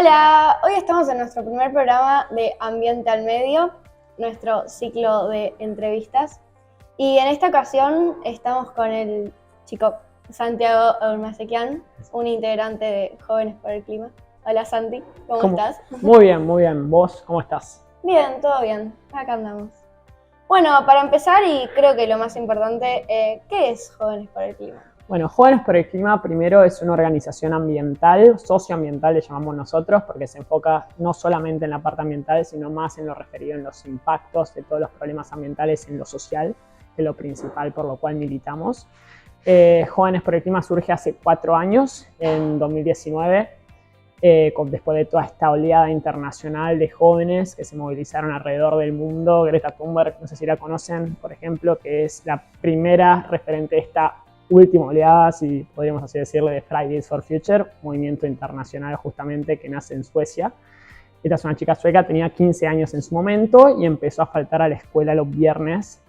Hola, hoy estamos en nuestro primer programa de Ambiente al Medio, nuestro ciclo de entrevistas. Y en esta ocasión estamos con el chico Santiago Eurmasequian, un integrante de Jóvenes por el Clima. Hola Santi, ¿cómo estás? Muy bien, muy bien. ¿Vos cómo estás? Bien, todo bien, acá andamos. Bueno, para empezar, y creo que lo más importante, ¿qué es Jóvenes por el Clima? Bueno, Jóvenes por el Clima primero es una organización ambiental, socioambiental le llamamos nosotros, porque se enfoca no solamente en la parte ambiental, sino más en lo referido en los impactos de todos los problemas ambientales en lo social, que es lo principal por lo cual militamos. Jóvenes por el Clima surge hace 4 años, en 2019, después de toda esta oleada internacional de jóvenes que se movilizaron alrededor del mundo. Greta Thunberg, no sé si la conocen, por ejemplo, que es la primera referente de esta última oleada, si podríamos así decirle, de Fridays for Future, movimiento internacional justamente que nace en Suecia. Esta es una chica sueca, tenía 15 años en su momento y empezó a faltar a la escuela los viernes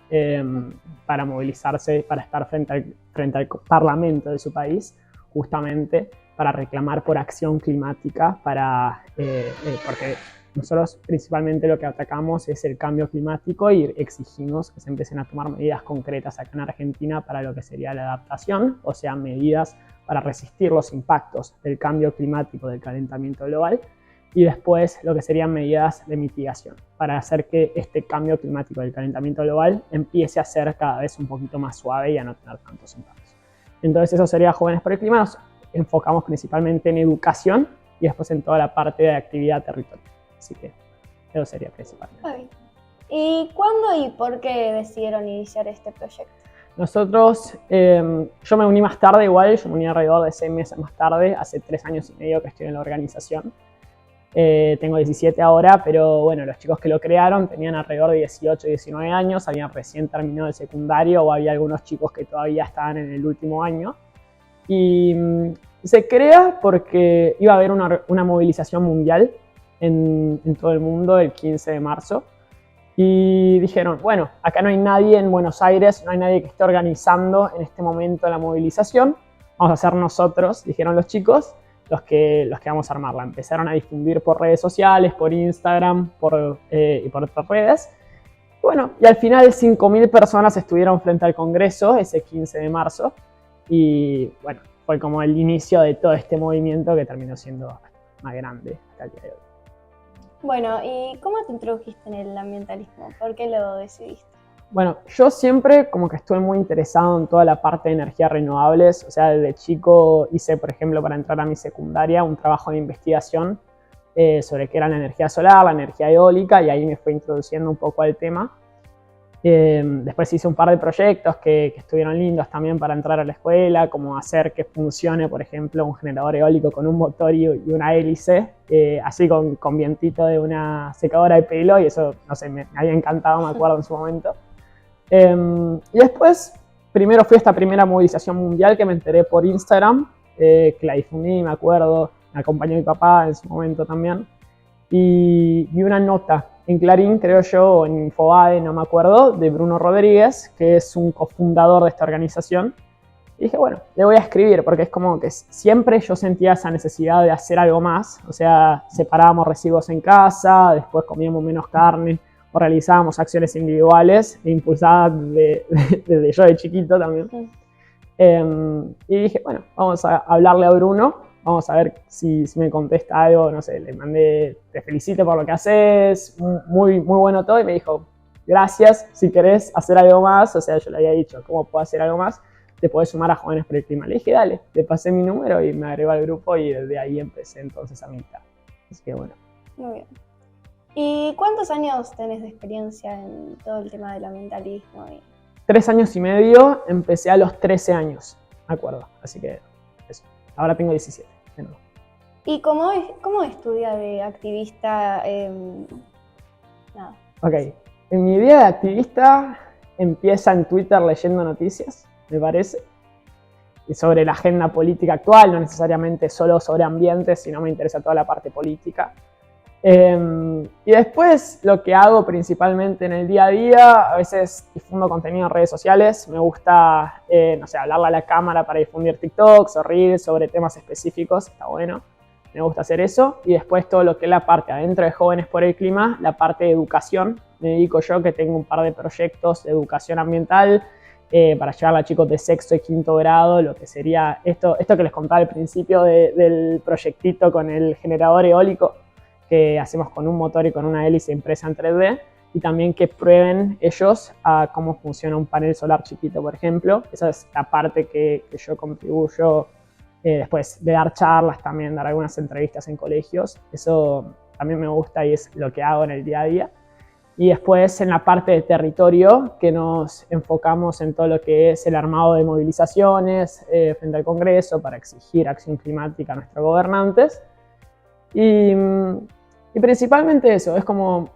para movilizarse, para estar frente al parlamento de su país, justamente para reclamar por acción climática, porque nosotros principalmente lo que atacamos es el cambio climático y exigimos que se empiecen a tomar medidas concretas acá en Argentina para lo que sería la adaptación, o sea, medidas para resistir los impactos del cambio climático, del calentamiento global, y después lo que serían medidas de mitigación para hacer que este cambio climático del calentamiento global empiece a ser cada vez un poquito más suave y a no tener tantos impactos. Entonces eso sería Jóvenes por el Clima. Nos enfocamos principalmente en educación y después en toda la parte de actividad territorial. Así que eso sería principalmente. Okay. ¿Y cuándo y por qué decidieron iniciar este proyecto? Nosotros, yo me uní más tarde igual, yo me uní alrededor de 6 meses más tarde, hace 3 años y medio que estoy en la organización. Tengo 17 ahora, pero bueno, los chicos que lo crearon tenían alrededor de 18, 19 años, habían recién terminado el secundario o había algunos chicos que todavía estaban en el último año. Y se crea porque iba a haber una movilización mundial en todo el mundo el 15 de marzo. Y dijeron, bueno, acá no hay nadie en Buenos Aires, no hay nadie que esté organizando en este momento la movilización. Vamos a ser nosotros, dijeron los chicos, los que vamos a armarla. Empezaron a difundir por redes sociales, por Instagram y por otras redes. Bueno, y al final 5.000 personas estuvieron frente al Congreso ese 15 de marzo. Y bueno, fue como el inicio de todo este movimiento que terminó siendo más grande hasta el día de hoy. Bueno, ¿y cómo te introdujiste en el ambientalismo? ¿Por qué lo decidiste? Bueno, yo siempre como que estuve muy interesado en toda la parte de energías renovables. O sea, desde chico hice, por ejemplo, para entrar a mi secundaria, un trabajo de investigación sobre qué era la energía solar, la energía eólica, y ahí me fue introduciendo un poco al tema. Después hice un par de proyectos que estuvieron lindos también para entrar a la escuela, como hacer que funcione, por ejemplo, un generador eólico con un motor y una hélice, así con vientito de una secadora de pelo, y eso, no sé, me había encantado, me acuerdo en su momento. Y después, primero fui a esta primera movilización mundial que me enteré por Instagram, que la difundí, me acuerdo, me acompañó mi papá en su momento también, y vi una nota en Clarín, creo yo, o en Infobae, no me acuerdo, de Bruno Rodríguez, que es un cofundador de esta organización. Y dije, bueno, le voy a escribir, porque es como que siempre yo sentía esa necesidad de hacer algo más. O sea, separábamos residuos en casa, después comíamos menos carne, o realizábamos acciones individuales, impulsadas desde yo de chiquito también. Y dije, bueno, vamos a hablarle a Bruno. Vamos a ver si me contesta algo, no sé, le mandé, te felicito por lo que haces, muy bueno todo, y me dijo, gracias, si querés hacer algo más, o sea, yo le había dicho, ¿cómo puedo hacer algo más? Te podés sumar a Jóvenes por el Clima. Le dije, dale, le pasé mi número y me agregó al grupo y desde ahí empecé entonces a militar. Así que bueno. Muy bien. ¿Y cuántos años tenés de experiencia en todo el tema del ambientalismo? 3 años y medio, empecé a los 13 años, me acuerdo, así que eso. Ahora tengo 17. ¿Y cómo es tu día de activista? Nada. Ok, en mi día de activista empieza en Twitter leyendo noticias, me parece, y sobre la agenda política actual, no necesariamente solo sobre ambiente, sino me interesa toda la parte política. Y después lo que hago principalmente en el día a día, a veces difundo contenido en redes sociales, me gusta, no sé, hablarle a la cámara para difundir TikToks o Reels sobre temas específicos, está bueno. me gusta hacer eso. Y después todo lo que es la parte adentro de Jóvenes por el Clima, la parte de educación. Me dedico yo, que tengo un par de proyectos de educación ambiental para llevar a chicos de sexto y quinto grado, lo que sería esto que les contaba al principio del proyectito con el generador eólico que hacemos con un motor y con una hélice impresa en 3D, y también que prueben ellos a cómo funciona un panel solar chiquito, por ejemplo. Esa es la parte que yo contribuyo después de dar charlas también, dar algunas entrevistas en colegios. Eso también me gusta y es lo que hago en el día a día. Y después en la parte de territorio, que nos enfocamos en todo lo que es el armado de movilizaciones frente al Congreso para exigir acción climática a nuestros gobernantes. Y principalmente eso, es como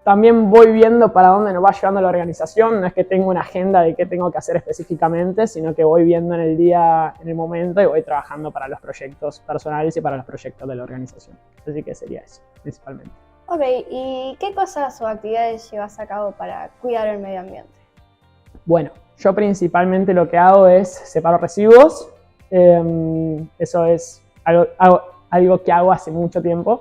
también voy viendo para dónde nos va llevando la organización. No es que tengo una agenda de qué tengo que hacer específicamente, sino que voy viendo en el día, en el momento, y voy trabajando para los proyectos personales y para los proyectos de la organización. Así que sería eso, principalmente. Ok, ¿y qué cosas o actividades llevas a cabo para cuidar el medio ambiente? Bueno, yo principalmente lo que hago es separo residuos. Eso es algo que hago hace mucho tiempo.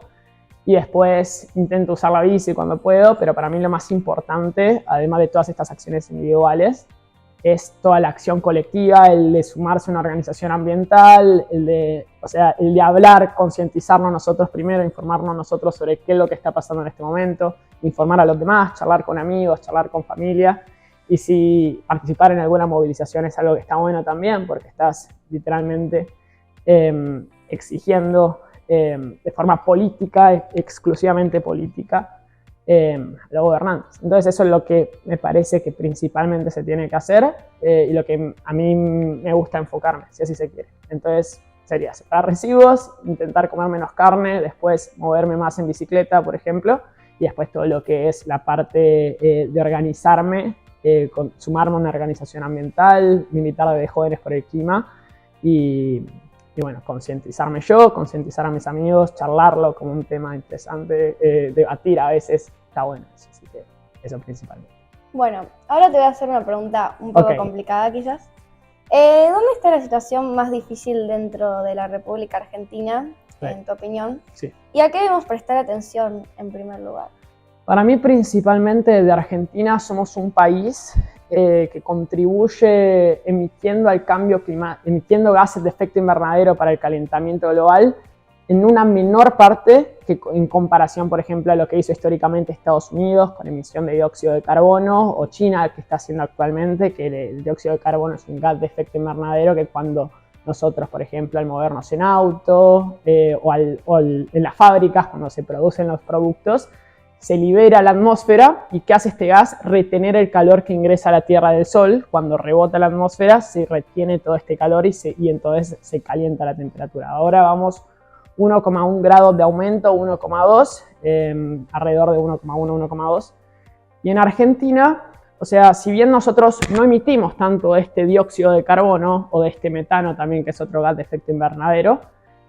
Y después intento usar la bici cuando puedo, pero para mí lo más importante, además de todas estas acciones individuales, es toda la acción colectiva, el de sumarse a una organización ambiental, el de hablar, concientizarnos nosotros primero, informarnos nosotros sobre qué es lo que está pasando en este momento, informar a los demás, charlar con amigos, charlar con familia. Y si participar en alguna movilización es algo que está bueno también, porque estás literalmente exigiendo de forma política, exclusivamente política, a los gobernantes. Entonces eso es lo que me parece que principalmente se tiene que hacer y lo que a mí me gusta enfocarme, si así se quiere. Entonces sería separar residuos, intentar comer menos carne, después moverme más en bicicleta, por ejemplo, y después todo lo que es la parte de organizarme, sumarme a una organización ambiental, militar de Jóvenes por el Clima y bueno, concientizarme yo, concientizar a mis amigos, charlarlo como un tema interesante, debatir a veces, está bueno, así que eso principalmente. Bueno, ahora te voy a hacer una pregunta un poco complicada quizás. ¿Dónde está la situación más difícil dentro de la República Argentina, en tu opinión? Sí. ¿Y a qué debemos prestar atención en primer lugar? Para mí principalmente de Argentina somos un país que contribuye emitiendo al cambio climático, emitiendo gases de efecto invernadero para el calentamiento global en una menor parte que en comparación, por ejemplo, a lo que hizo históricamente Estados Unidos con emisión de dióxido de carbono, o China, que está haciendo actualmente, que el dióxido de carbono es un gas de efecto invernadero que cuando nosotros, por ejemplo, al movernos en auto en las fábricas, cuando se producen los productos, se libera a la atmósfera. ¿Y qué hace este gas? Retener el calor que ingresa a la Tierra del Sol. Cuando rebota la atmósfera se retiene todo este calor y entonces se calienta la temperatura. Ahora vamos 1,1 grados de aumento, 1,2, alrededor de 1,1, 1,2. Y en Argentina, o sea, si bien nosotros no emitimos tanto este dióxido de carbono o de este metano también, que es otro gas de efecto invernadero,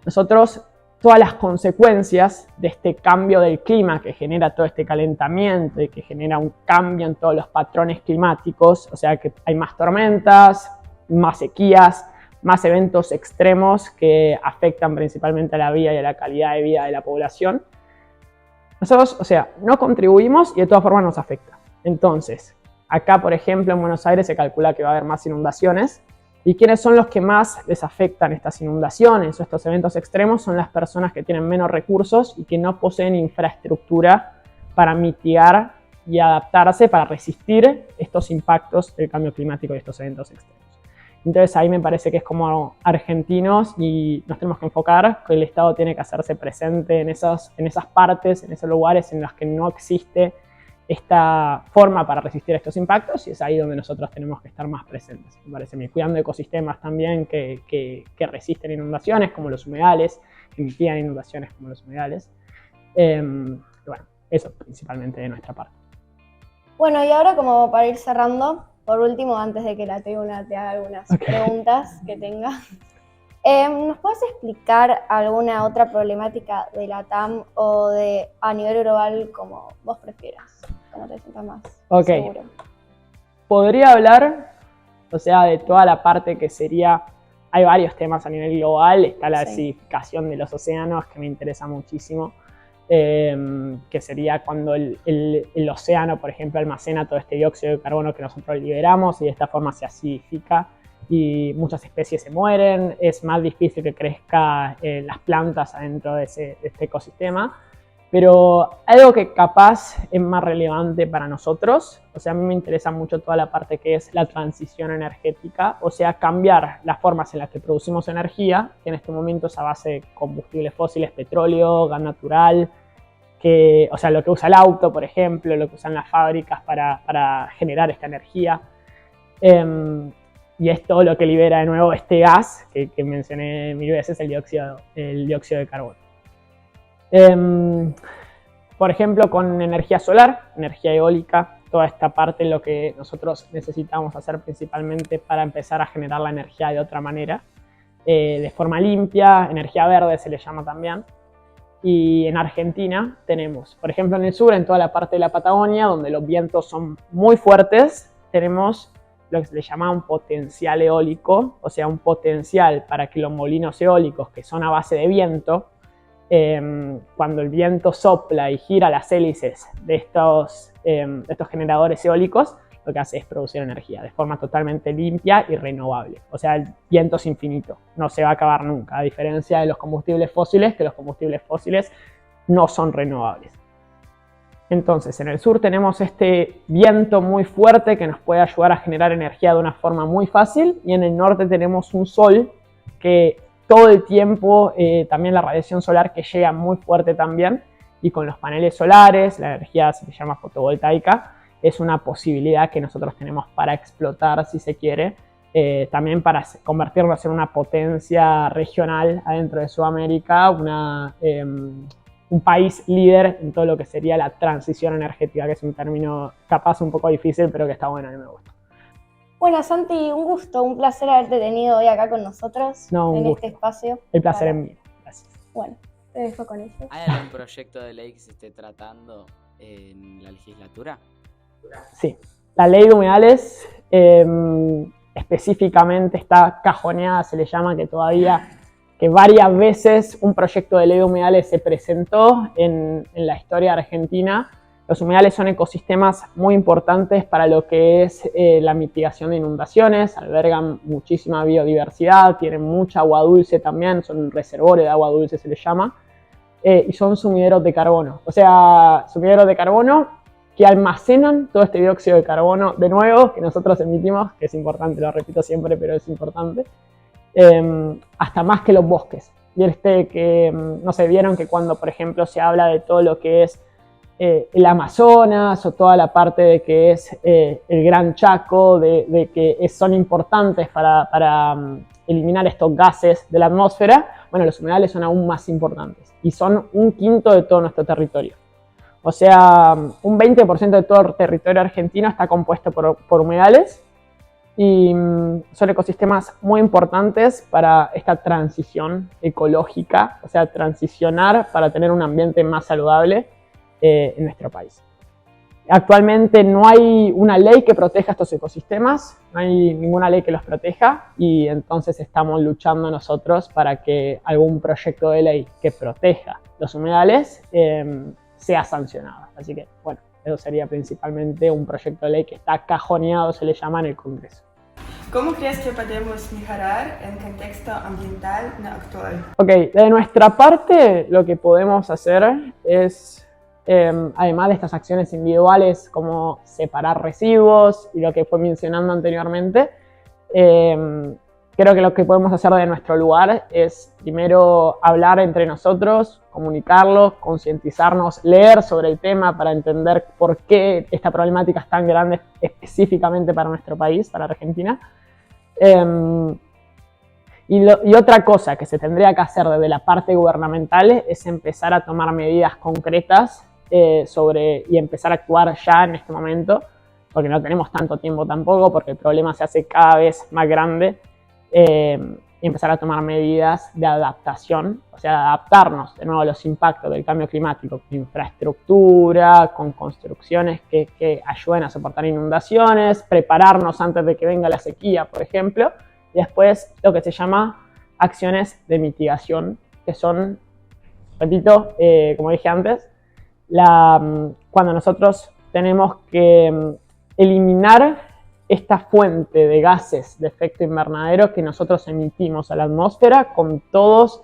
nosotros todas las consecuencias de este cambio del clima que genera todo este calentamiento y que genera un cambio en todos los patrones climáticos, o sea que hay más tormentas, más sequías, más eventos extremos que afectan principalmente a la vida y a la calidad de vida de la población. Nosotros, o sea, no contribuimos y de todas formas nos afecta. Entonces, acá por ejemplo en Buenos Aires se calcula que va a haber más inundaciones. ¿Y quiénes son los que más les afectan estas inundaciones o estos eventos extremos? Son las personas que tienen menos recursos y que no poseen infraestructura para mitigar y adaptarse, para resistir estos impactos del cambio climático y estos eventos extremos. Entonces ahí me parece que es como argentinos y nos tenemos que enfocar que el Estado tiene que hacerse presente en esas partes, en esos lugares en los que no existe esta forma para resistir estos impactos, y es ahí donde nosotros tenemos que estar más presentes, me parece a mí, cuidando ecosistemas también que resisten inundaciones, como los humedales, que mitigan inundaciones como los humedales. Bueno, eso principalmente de nuestra parte. Bueno, y ahora como para ir cerrando, por último, antes de que la Tribuna te haga algunas preguntas que tenga, ¿nos puedes explicar alguna otra problemática de la TAM o a nivel global como vos prefieras? Como te sientas más seguro. Podría hablar, o sea, de toda la parte que sería hay varios temas a nivel global. Está la Sí. acidificación de los océanos, que me interesa muchísimo, que sería cuando el océano, por ejemplo, almacena todo este dióxido de carbono que nosotros liberamos y de esta forma se acidifica y muchas especies se mueren. Es más difícil que crezcan las plantas adentro de este ecosistema. Pero algo que capaz es más relevante para nosotros, o sea, a mí me interesa mucho toda la parte que es la transición energética, o sea, cambiar las formas en las que producimos energía, que en este momento es a base de combustibles fósiles, petróleo, gas natural, o sea, lo que usa el auto, por ejemplo, lo que usan las fábricas para generar esta energía. Y es todo lo que libera de nuevo este gas que mencioné mil veces, el dióxido de carbono. Por ejemplo, con energía solar, energía eólica, toda esta parte es lo que nosotros necesitamos hacer principalmente para empezar a generar la energía de otra manera, de forma limpia, energía verde se le llama también. Y en Argentina tenemos, por ejemplo, en el sur, en toda la parte de la Patagonia, donde los vientos son muy fuertes, tenemos lo que se le llama un potencial eólico, o sea, un potencial para que los molinos eólicos, que son a base de viento, cuando el viento sopla y gira las hélices de estos generadores eólicos, lo que hace es producir energía de forma totalmente limpia y renovable. O sea, el viento es infinito, no se va a acabar nunca, a diferencia de los combustibles fósiles, que los combustibles fósiles no son renovables. Entonces, en el sur tenemos este viento muy fuerte que nos puede ayudar a generar energía de una forma muy fácil, y en el norte tenemos un sol que todo el tiempo, también la radiación solar que llega muy fuerte también, y con los paneles solares, la energía se llama fotovoltaica, es una posibilidad que nosotros tenemos para explotar, si se quiere, también para convertirnos en una potencia regional adentro de Sudamérica, un país líder en todo lo que sería la transición energética, que es un término capaz un poco difícil, pero que está bueno, a mí me gusta. Bueno, Santi, un gusto, un placer haberte tenido hoy acá con nosotros en gusto. este espacio. El placer es mío. Gracias. Bueno, te dejo con ellos. ¿Hay algún proyecto de ley que se esté tratando en la legislatura? Sí, la ley de humedales específicamente está cajoneada, se le llama, que varias veces un proyecto de ley de humedales se presentó en la historia argentina. Los humedales son ecosistemas muy importantes para lo que es la mitigación de inundaciones, albergan muchísima biodiversidad, tienen mucha agua dulce también, son un reservorio de agua dulce, se les llama, y son sumideros de carbono. O sea, sumideros de carbono que almacenan todo este dióxido de carbono, de nuevo, que nosotros emitimos, que es importante, lo repito siempre, pero es importante, hasta más que los bosques. Y no sé, vieron que cuando, por ejemplo, se habla de todo lo que es el Amazonas o toda la parte de que es el Gran Chaco, de que son importantes para eliminar estos gases de la atmósfera, bueno, los humedales son aún más importantes y son 1/5 de todo nuestro territorio. O sea, un 20% de todo el territorio argentino está compuesto por humedales y son ecosistemas muy importantes para esta transición ecológica, o sea, transicionar para tener un ambiente más saludable en nuestro país. Actualmente no hay una ley que proteja estos ecosistemas, no hay ninguna ley que los proteja, y entonces estamos luchando nosotros para que algún proyecto de ley que proteja los humedales sea sancionado. Así que, bueno, eso sería principalmente un proyecto de ley que está cajoneado, se le llama, en el Congreso. ¿Cómo crees que podemos mejorar el contexto ambiental actual? Ok, de nuestra parte lo que podemos hacer es, además de estas acciones individuales como separar residuos y lo que fue mencionando anteriormente, creo que lo que podemos hacer de nuestro lugar es primero hablar entre nosotros, comunicarlo, concientizarnos, leer sobre el tema para entender por qué esta problemática es tan grande específicamente para nuestro país, para Argentina. Y otra cosa que se tendría que hacer desde la parte gubernamental es empezar a tomar medidas concretas y empezar a actuar ya en este momento, porque no tenemos tanto tiempo tampoco, porque el problema se hace cada vez más grande, y empezar a tomar medidas de adaptación, o sea, adaptarnos de nuevo a los impactos del cambio climático, con infraestructura, con construcciones que ayuden a soportar inundaciones, prepararnos antes de que venga la sequía, por ejemplo, y y después lo que se llama acciones de mitigación, que son, repito, como dije antes, cuando nosotros tenemos que eliminar esta fuente de gases de efecto invernadero que nosotros emitimos a la atmósfera con todas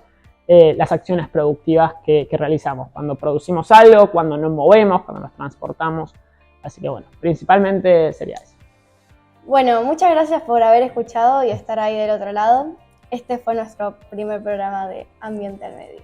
las acciones productivas que realizamos. Cuando producimos algo, cuando nos movemos, cuando nos transportamos. Así que bueno, principalmente sería eso. Bueno, muchas gracias por haber escuchado y estar ahí del otro lado. Este fue nuestro primer programa de Ambiente al Medio.